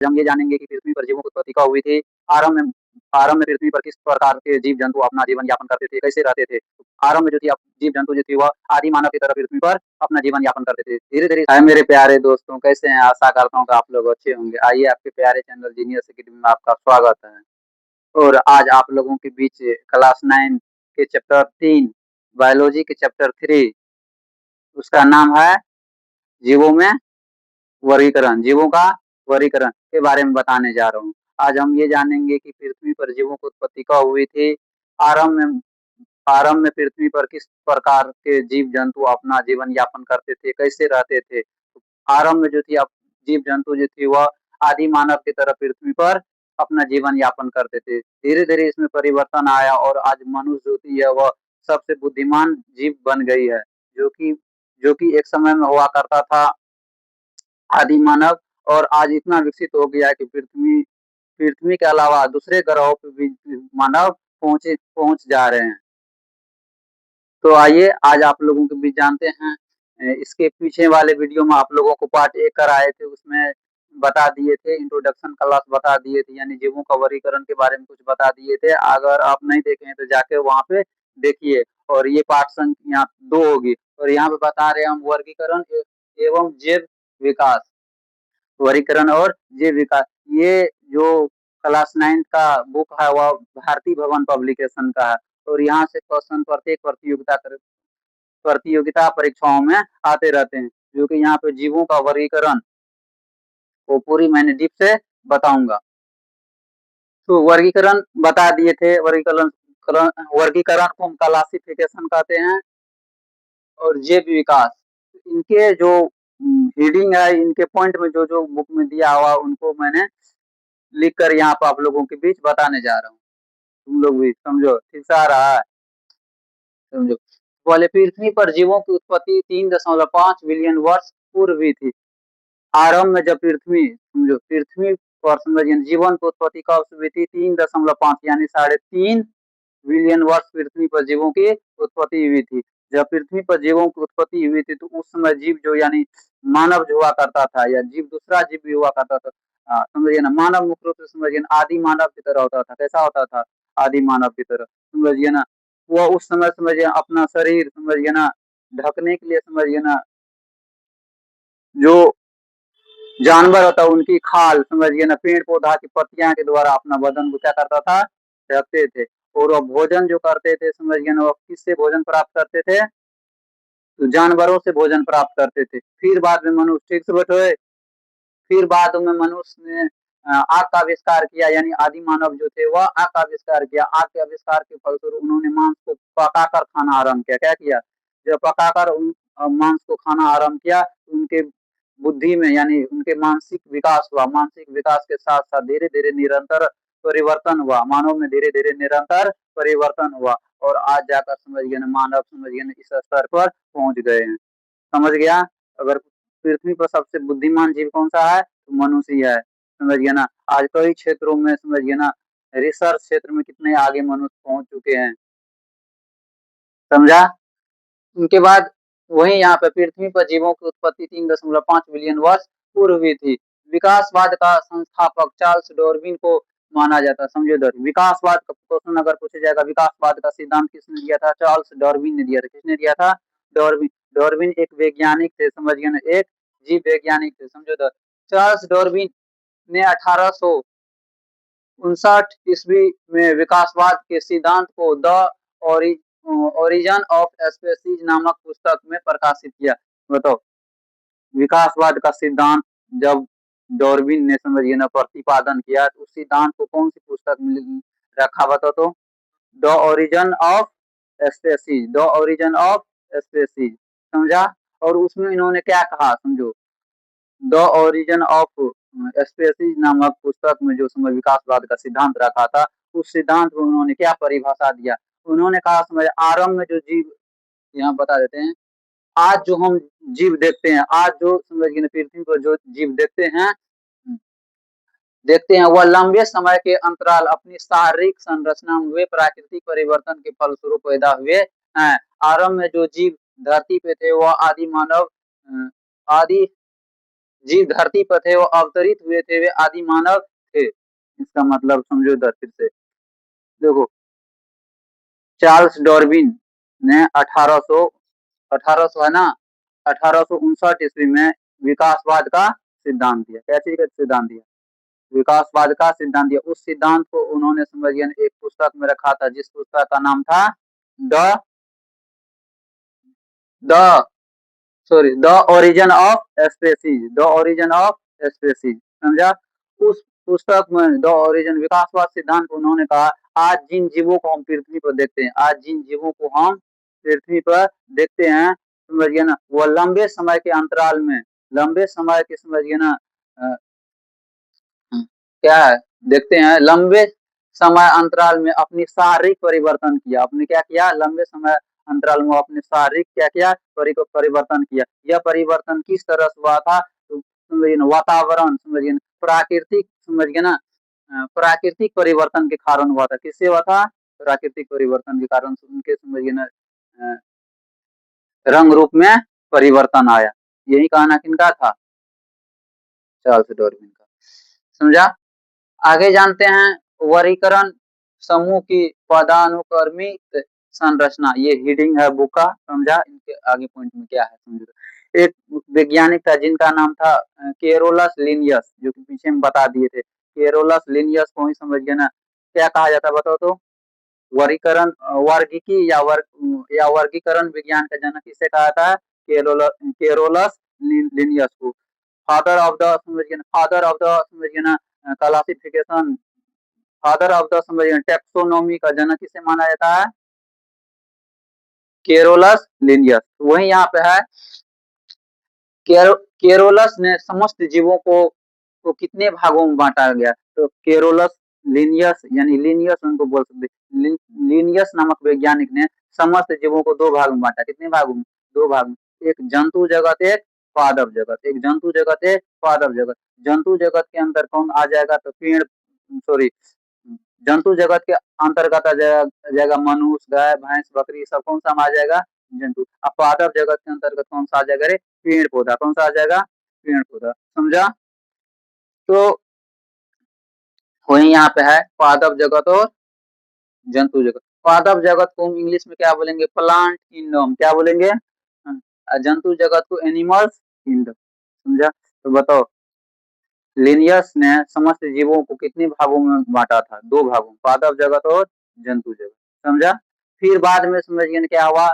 हम ये जानेंगे कि पृथ्वी पर जीवों की उत्पत्ति कब हुई थी। आरंभ में पृथ्वी पर किस प्रकार के जीव-जंतु अपना जीवन यापन करते थे, कैसे रहते थे। आरंभ में जो थी जीव-जंतु जो थी वह आदि मानव की तरह पृथ्वी पर अपना जीवन यापन करते थे। धीरे-धीरे हाय मेरे प्यारे दोस्तों, कैसे हैं? आशा करता हूँ कि आप लोग अच्छे होंगे। आइए आपके प्यारे चैनल जीनियस एकेडमी में आपका स्वागत है। और आज आप लोगों के बीच क्लास 9 के चैप्टर 3 बायोलॉजी के चैप्टर 3 उसका नाम है जीवों में वर्गीकरण, जीवों का वर्गीकरण के बारे में बताने जा रहा हूँ। आज हम ये जानेंगे कि पृथ्वी पर जीवों की उत्पत्ति कब हुई थी। आरंभ में आरंभ में पृथ्वी पर किस प्रकार के जीव-जंतु अपना जीवन यापन करते थे, कैसे रहते थे। आरंभ में जो थी जीव-जंतु जो थी वह आदि मानव की तरह पृथ्वी पर अपना जीवन यापन करते थे। धीरे-धीरे इसमें परिवर्तन आया और आज मनुष्य जो थी है वह सबसे बुद्धिमान जीव बन गई है, जो कि एक समय में हुआ करता था आदि मानव और आज इतना विकसित हो गया है कि पृथ्वी के अलावा दूसरे ग्रहों पे भी मानव पहुँच जा रहे हैं। तो आइए आज आप लोगों के बीच जानते हैं। इसके पीछे वाले वीडियो में आप लोगों को पार्ट 1 कराए थे, उसमें बता दिए थे, इंट्रोडक्शन क्लास बता दिए थे, यानी जीवों का वर्गीकरण के बारे में कुछ बता दिए थे। अगर आप नहीं देखे हैं तो जाके वहाँ पे देखिए। और ये पाठ संख्या 2 होगी और यहाँ पे बता रहे हैं हम वर्गीकरण एवं जैव विकास। वर्गीकरण और जीव विकास, ये जो क्लास 9 का बुक है वह भारती भवन पब्लिकेशन का है और यहाँ से क्वेश्चन प्रत्येक प्रतियोगिता परीक्षाओं में आते रहते हैं, जो कि यहाँ पे जीवों का वर्गीकरण वो पूरी मैंने डीप से बताऊंगा। तो वर्गीकरण बता दिए थे। वर्गीकरण को हम क्लासिफिकेशन कहते हैं और जैव विकास इनके जो रीडिंग है, इनके पॉइंट में जो जो बुक में दिया हुआ उनको मैंने लिख कर यहाँ पर आप लोगों के बीच बताने जा रहा हूँ। तुम लोग भी समझो, ठीक से आ रहा है? समझो। पहले पृथ्वी पर जीवों की उत्पत्ति 3.5 बिलियन वर्ष पूर्व हुई थी। आरंभ में जब पृथ्वी पर समझिए जीवन की उत्पत्ति कब हुई थी, 3.5 यानी 3.5 बिलियन वर्ष पृथ्वी पर जीवों की उत्पत्ति हुई थी। जब पृथ्वी पर जीवों की उत्पत्ति हुई थी तो उस समय जीव जो यानी मानव जो हुआ करता था या जीव दूसरा जीव भी हुआ करता था, समझिए ना। मानव मुख्य रूप से समझिए ना आदि मानव की तरह होता था। कैसा होता था? आदि मानव की तरह, समझिए ना। वो उस समय समझिए अपना शरीर समझिए ना ढकने के लिए समझिए ना जो जानवर होता है उनकी खाल समझिए ना पेड़ पौधा की पत्तियां के द्वारा अपना बदन को क्या करता था, ढकते थे। और वो भोजन जो करते थे समझिए ना वो किससे भोजन प्राप्त करते थे, तो जानवरों से भोजन प्राप्त करते थे। फिर बाद में मनुष्य, ठीक से बैठो, फिर बाद में मनुष्य ने आग का आविष्कार किया, यानी आदि मानव जो थे वह आग का आविष्कार किया। आग के आविष्कार के फलस्वरूप उन्होंने मांस को पकाकर खाना आरंभ किया। क्या किया? जब पकाकर मांस को खाना आरंभ किया, उनके बुद्धि में यानी उनके मानसिक विकास हुआ। मानसिक विकास के साथ साथ धीरे धीरे निरंतर परिवर्तन हुआ। मानव में धीरे धीरे निरंतर परिवर्तन हुआ और आज जाकर समझिए ना मानव समझिए ना इस स्तर पर पहुंच गए हैं। समझ गया? अगर पृथ्वी पर सबसे बुद्धिमान जीव कौन सा है, तो मनुष्य ही है। समझिए ना। आज कई क्षेत्रों में समझिए ना रिसर्च क्षेत्र में कितने आगे मनुष्य पहुंच चुके हैं। समझा? उनके बाद वही यहाँ पे पृथ्वी पर जीवों की उत्पत्ति 3.5 बिलियन वर्ष पूर्व हुई थी। विकासवाद का संस्थापक चार्ल्स डार्विन को माना जाता है। समझो इधर, विकासवाद का क्वेश्चन अगर पूछा जाएगा, विकासवाद का सिद्धांत किसने दिया था? चार्ल्स डार्विन ने दिया था। किसने दिया था? डार्विन। डार्विन एक वैज्ञानिक थे, समझिए ना, एक जीव वैज्ञानिक थे। समझो इधर, चार्ल्स डार्विन ने 1859 ईस्वी में विकासवाद के सिद्धांत को द ओरिजिन ऑफ स्पीसीज नामक पुस्तक में प्रकाशित किया। बताओ, विकासवाद का सिद्धांत जब डार्विन ने समझिए ना प्रतिपादन किया तो उस सिद्धांत को कौन सी पुस्तक में रखा? बताओ तो, the origin of species, the origin of species. समझा? और उसमें इन्होंने क्या कहा, समझो, द ओरिजिन ऑफ स्पीसीज नामक पुस्तक में जो समझ विकासवाद का सिद्धांत रखा था, उस सिद्धांत को उन्होंने क्या परिभाषा दिया? उन्होंने कहा समझ आरंभ में जो जीव, यहाँ बता देते हैं, आज जो हम जीव देखते हैं, आज जो समझिए पृथ्वी पर जो जीव देखते हैं वह लंबे समय के अंतराल अपनी शारीरिक संरचना में हुए प्राकृतिक परिवर्तन के फलस्वरूप पैदा हुए हैं। आरंभ में जो जीव धरती पे थे वह आदि जीव धरती पर थे, वो अवतरित हुए थे, वे आदि मानव थे। इसका मतलब समझो इधर फिर से देखो, चार्ल्स डार्विन ने 1800 है ना, 1859 ईस्वी में विकासवाद का सिद्धांत दिया। क्या चीज का सिद्धांत दिया? विकासवाद का सिद्धांत दिया। उस सिद्धांत को उन्होंने समझिए एक पुस्तक में रखा था, जिस पुस्तक का नाम था the the the origin of species, the origin of species, समझा? उस पुस्तक में द ओरिजिन विकासवाद सिद्धांत को उन्होंने कहा, आज जिन जीवों को हम पृथ्वी पर देखते हैं, आज जिन जीवों को हम पृथ्वी पर देखते हैं, समझिए ना, वह लंबे समय के अंतराल में, लंबे समय के समझिए ना, क्या है, देखते हैं लंबे समय अंतराल में अपनी शारीरिक परिवर्तन किया। अपने क्या किया? लंबे समय अंतराल में अपने शारीरिक क्या किया? परिवर्तन किया। यह परिवर्तन किस तरह से हुआ था? तो समझिए ना, वातावरण, समझिए ना, प्राकृतिक, समझिए ना, प्राकृतिक परिवर्तन के कारण हुआ था। किससे हुआ था? प्राकृतिक परिवर्तन के कारण उनके समझिए ना रंग रूप में परिवर्तन आया। यही कहना किनका था? चार्ल्स डार्विन का। समझा? आगे जानते हैं वर्गीकरण समूह की पदानुक्रमिक संरचना। ये हीडिंग है बुक का, समझा? इनके आगे पॉइंट में क्या है समझो। एक वैज्ञानिक था जिनका नाम था केरोलस लिनियस, जो कि पीछे में बता दिए थे। केरोलस लिनियस को ही समझिए ना क्या कहा जाता है, बताओ तो? वर्गीकरण, वर्गीकी या वर्गीकरण विज्ञान का जनक किसे कहा था? केरोलस लिनियस को। फादर ऑफ द, समझिए ना, फादर ऑफ द, समझिए ना, क्लासिफिकेशन, फादर ऑफ द, समझिए टेक्सोनोमी का जनक किसे माना जाता है? Carolus Linnaeus. वही यहाँ पे है, केरोलस ने समस्त जीवों को कितने भागों में बांटा गया? तो केरोलस लिनियस, यानी लिनियस उनको बोल सकते, लिनियस नामक वैज्ञानिक ने समस्त जीवों को दो भाग में बांटा। कितने भागों में? दो भाग में। एक जंतु जगत, एक पादप जगत। एक जंतु जगत, एक पादप जगत। जंतु जगत के अंदर कौन आ जाएगा? तो पेड़, सॉरी, जंतु जगत के अंतर्गत आ जाएगा मनुष्य, गाय, भैंस, बकरी, सब कौन सा आ जाएगा? जंतु। अब पादप जगत के अंतर्गत कौन सा आ जाएगा? रे पेड़ पौधा। कौन सा आ जाएगा? पेड़ पौधा। समझा? तो वही यहाँ पे है पादप जगत और जंतु जगत। पादप जगत को हम इंग्लिश में क्या बोलेंगे? Plant kingdom. क्या बोलेंगे? जंतु जगत को एनिमल्स किंगडम। समझा? तो बताओ, लिनियस ने समस्त जीवों को कितने भागों में बांटा था? दो भागों, पादप जगत और जंतु जगत। समझा? फिर बाद में समझिए क्या हुआ,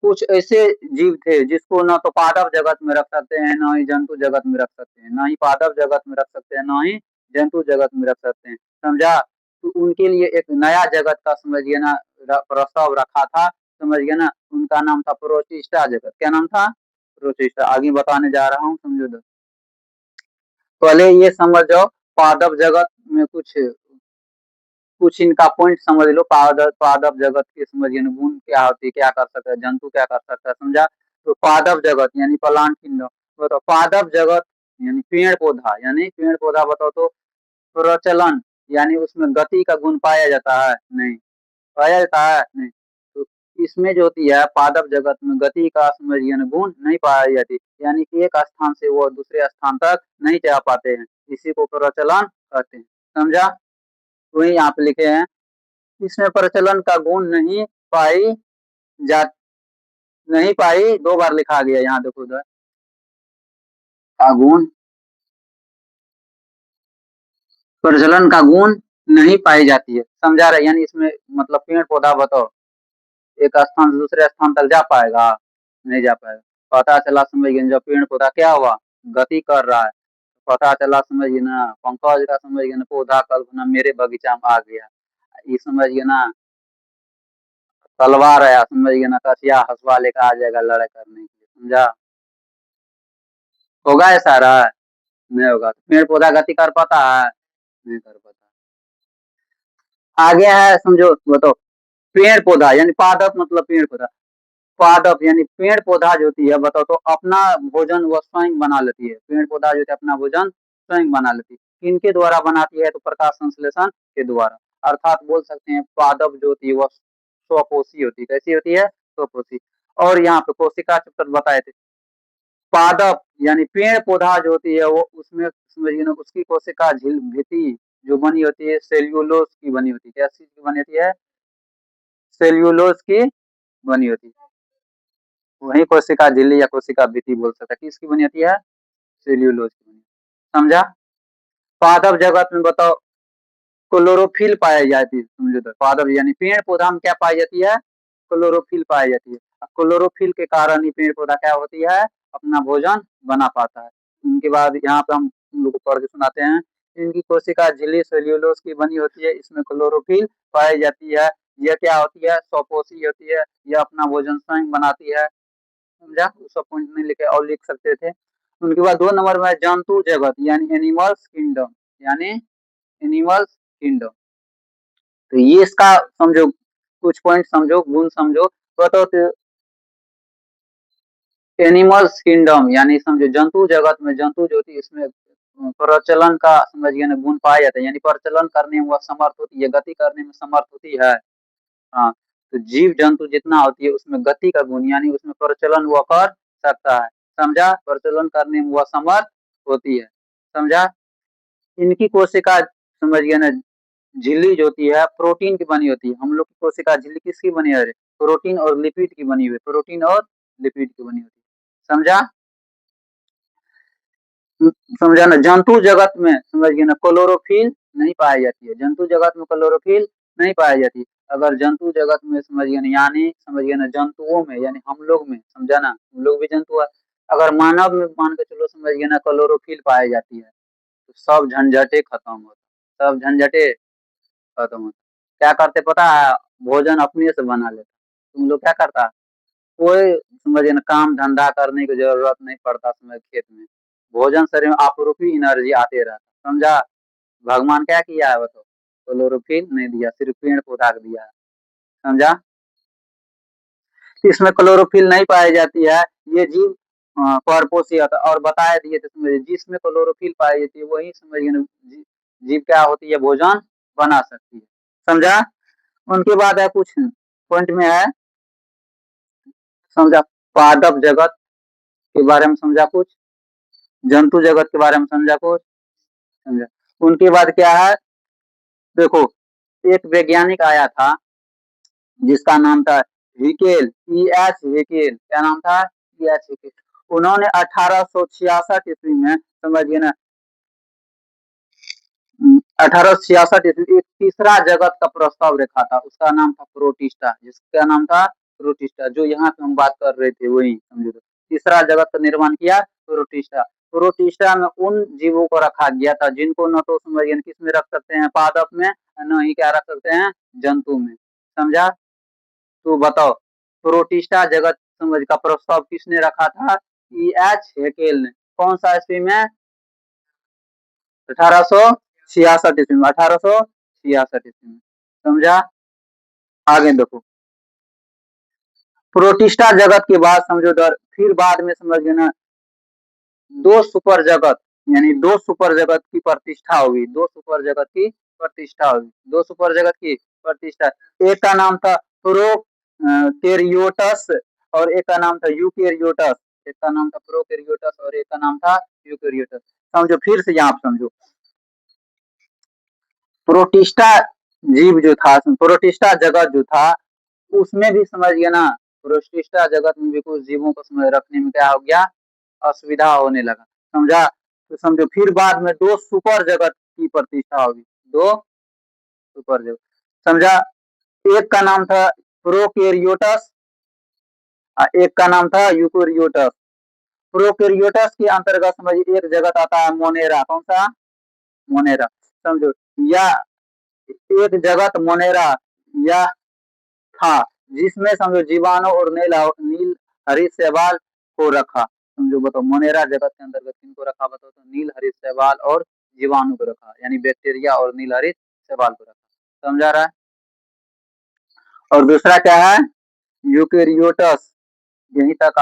कुछ ऐसे जीव थे जिसको ना तो पादप जगत में रख सकते हैं, ना ही जंतु जगत में रख सकते हैं, ना ही पादप जगत में रख सकते हैं, ना ही जंतु जगत में रख सकते हैं। समझा? तो उनके लिए एक नया जगत का समझिए ना प्रस्ताव रखा था। समझिए ना, उनका नाम था प्रोटिस्टा जगत। क्या नाम था? प्रोटिस्टा। आगे बताने जा रहा हूँ, समझो। पहले ये समझ जाओ, पादप जगत में कुछ इनका पॉइंट समझ लो। पादप जगत के समझिए गुण क्या होती है, क्या कर सकता है, जंतु क्या कर सकता है। समझा? तो पादप जगत यानी प्लांट किंगडम, बताओ पादप जगत यानी पेड़ पौधा, यानी पेड़ पौधा, बताओ तो प्रचलन, यानी उसमें गति का गुण पाया जाता है? नहीं पाया जाता है, नहीं। तो इसमें जो होती है पादप जगत में गति का समझिए गुण नहीं पाया जाती, यानी एक स्थान से वो दूसरे स्थान तक नहीं जा पाते हैं, इसी को प्रचलन कहते हैं। समझा? वही यहाँ पे लिखे हैं, इसमें प्रचलन का गुण पाई जा नहीं पाई, दो बार लिखा गया यहाँ, देखो उधर का गुण, प्रचलन का गुण नहीं पाई जाती है। समझा रहे? यानी इसमें मतलब पेड़ पौधा, बताओ, एक स्थान से दूसरे स्थान तक जा पाएगा? नहीं जा पाएगा। पता चला समझिए जब पेड़ पौधा क्या हुआ, गति कर रहा है, पता चला समझिए ना, पंकज का समझिए ना पौधा कल ना मेरे बगीचा में आ गया, ये समझिए ना तलवार है, समझिए ना कसिया हसवा लेकर आ जाएगा लड़ाई करने के लिए। समझा? होगा ऐसा रहा? नहीं होगा। पेड़ पौधा गति कर पाता है? नहीं कर पाता। आगे है, समझो, बताओ, पेड़ पौधा यानी पादप मतलब पेड़ पौधा, पादप यानी पेड़ पौधा जो होती है, बताओ तो अपना भोजन वह स्वयं बना लेती है। पेड़ पौधा जो है अपना भोजन स्वयं बना लेती है। किनके द्वारा बनाती है? तो प्रकाश संश्लेषण के द्वारा। अर्थात बोल सकते हैं पादप जो होती है वह स्वपोषी होती है। कैसी होती है? स्वपोषी। और यहाँ पे कोशिका चक्र बताए थे, पादप यानी पेड़ पौधा जो होती है वो उसमें समझिए ना उसकी कोशिका झिल भित्ति जो बनी होती है सेल्यूलोज की बनी होती है। क्या चीज की बनी होती है? सेल्यूलोज की बनी होती है। वही कोशिका झिल्ली या कोशिका भित्ति बोल सकता है। किसकी बनी होती है? सेल्यूलोज की बनी होती है। समझा? पादप जगत में बताओ क्लोरोफिल पाई जाती है। समझो तो पादप यानी पेड़ पौधा में क्या पाई जाती है? क्लोरोफिल पाई जाती है। क्लोरोफिल के कारण ही पेड़ पौधा क्या होती है? अपना भोजन बना पाता है। उनके बाद यहाँ पे हम लोग को पढ़ के सुनाते हैं। इनकी कोशिका झिल्ली सेल्यूलोज की बनी होती है। इसमें क्लोरोफिल पाई जाती है। यह क्या होती है? स्वपोषी होती है। यह अपना भोजन स्वयं बनाती है। समझा? सब पॉइंट में लिखे और लिख सकते थे। उनके बाद 2 नंबर में जंतु जगत यानी एनिमल्स किंगडम यानी एनिमल्स किंगडम। तो ये इसका समझो, कुछ पॉइंट समझो, गुण समझो। बताओ तो एनिमल्स किंगडम यानी समझो जंतु जगत में जंतु जो थी इसमें प्रचलन का समझिए ना गुण पाया जाता है। यानी प्रचलन करने में वह समर्थ होती है, गति करने में समर्थ होती है। हाँ, तो जीव जंतु जितना होती है उसमें गति का गुण यानी उसमें प्रचलन वह कर सकता है। समझा? प्रचलन करने में वह समर्थ होती है। समझा? इनकी कोशिका समझिए ना झिल्ली जो होती है प्रोटीन की बनी होती है। हम लोग की कोशिका झिल्ली किसकी बनी है? प्रोटीन और लिपिड की बनी हुई है। प्रोटीन और लिपिड की बनी होती है। समझा? समझा ना? जंतु जगत में समझिए ना क्लोरोफिल नहीं पाई जाती है। जंतु जगत में क्लोरोफिल नहीं पाई जाती। अगर जंतु जगत में समझिए ना यानी समझिए ना जंतुओं में यानी हम लोग में, समझा ना, हम लोग भी जंतु है। अगर मानव में मान के चलो समझिए ना क्लोरोफिल पाई जाती है तो सब झंझटे खत्म होता, सब झंझटे खत्म होता। क्या करते पता है? भोजन अपने से बना लेते। तुम लोग क्या करता? कोई समझिए ना काम धंधा करने की जरूरत नहीं पड़ता समय खेत में। भोजन शरीर में आपरूपी एनर्जी आते रहता। समझा? भगवान क्या किया है बताओ? क्लोरोफिल नहीं दिया, सिर्फ पेड़ पौधा को दिया है। समझा? इसमें क्लोरोफिल नहीं पाई जाती है। ये जीव परपोषी होता है। और बताए दिए थे समझिए जिसमें क्लोरोफिल पाई जाती है वही समझिए ना जीव क्या होती है? भोजन बना सकती है। समझा? उनके बाद है कुछ पॉइंट में है समझा पादप जगत के बारे में समझा, कुछ जंतु जगत के बारे में समझा, कुछ समझा। उनके बाद क्या है? देखो, एक वैज्ञानिक आया था जिसका नाम था हिकेल, EH हिकेल। क्या नाम था? EH Haeckel. उन्होंने 1866 ईस्वी में समझिए ना 1866 ईस्वी एक तीसरा जगत का प्रस्ताव रखा था। उसका नाम था प्रोटिस्टा। जिसका नाम था प्रोटिस्टा। जो यहाँ पे हम बात कर रहे थे वही समझो। तो तीसरा जगत का निर्माण किया प्रोटिस्टा। प्रोटिस्टा में उन जीवों को रखा गया था जिनको न तो समझिए किस में रख सकते हैं? पादप में, न ही क्या रख सकते हैं? जंतु में। समझा? तो बताओ प्रोटिस्टा जगत समझ का प्रस्ताव किसने रखा था? EH हेकेल ने। कौन सा ईस्वी में? 1866 ईस्वी में। 1866 ईस्वी में। समझा? आगे देखो, प्रोटिस्टा जगत के बाद समझो डर फिर बाद में समझिए ना दो सुपर जगत यानी दो सुपर जगत की प्रतिष्ठा हुई। दो सुपर जगत की प्रतिष्ठा हुई। दो सुपर जगत की प्रतिष्ठा। एक का नाम था प्रोकैरियोटस और एक का नाम था यूकैरियोटस। एक का नाम था प्रोकैरियोटस और एक का नाम था यूकैरियोटस। समझो फिर से यहाँ समझो। प्रोटिस्टा जीव जो था, प्रोटिस्टा जगत जो था उसमें भी समझिए ना प्रोटिस्टा जगत में भी कुछ जीवों को समझ रखने में क्या हो गया? असुविधा होने लगा। समझा? तो समझो फिर बाद में दो सुपर जगत की प्रतिष्ठा होगी। दो सुपर जगत। समझा? एक का नाम था प्रोकैरियोटस और एक का नाम था यूकैरियोटस। प्रोकैरियोटस के अंतर्गत समझिए एक जगत आता है मोनेरा। कौन सा? मोनेरा। समझो या एक जगत मोनेरा या था जिसमें समझो जीवाणु और नील हरित शैवाल को रखा। समझो बताओ मोनेरा जगत के अंतर्गत किनको रखा बताओ? तो नील हरित शैवाल और जीवाणु को रखा यानी बैक्टीरिया और नील हरित शैवाल को रखा। समझा रहा है? और दूसरा क्या है? यूकैरियोटस। यहीं तक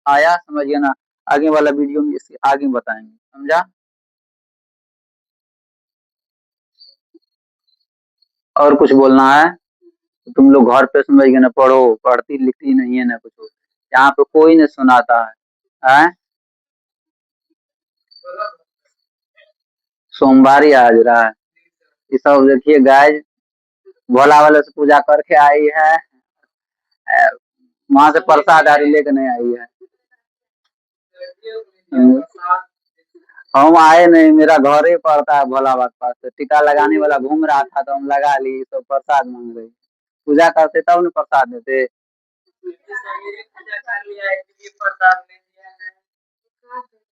आया समझिए ना। आगे वाला वीडियो में इसके आगे बताएंगे। समझा? और कुछ बोलना है? तुम लोग घर पे समझिए ना पढ़ो, पढ़ती लिखती नहीं है ना कुछ। यहाँ पे कोई नहीं सुनाता है। हैं? सोमवार ही आज रहा है। ये सब देखिए गाय भोला वाले से पूजा करके आई है। वहां से प्रसाद आरी लेके नहीं आई है। हम्म, हम आए नहीं, मेरा घर ही पड़ता है भोला बाबा के पास, तो टीका लगाने वाला घूम रहा था तो हम लगा ली, तो प्रसाद मांग रही। पूजा करते तब न प्रसाद देते।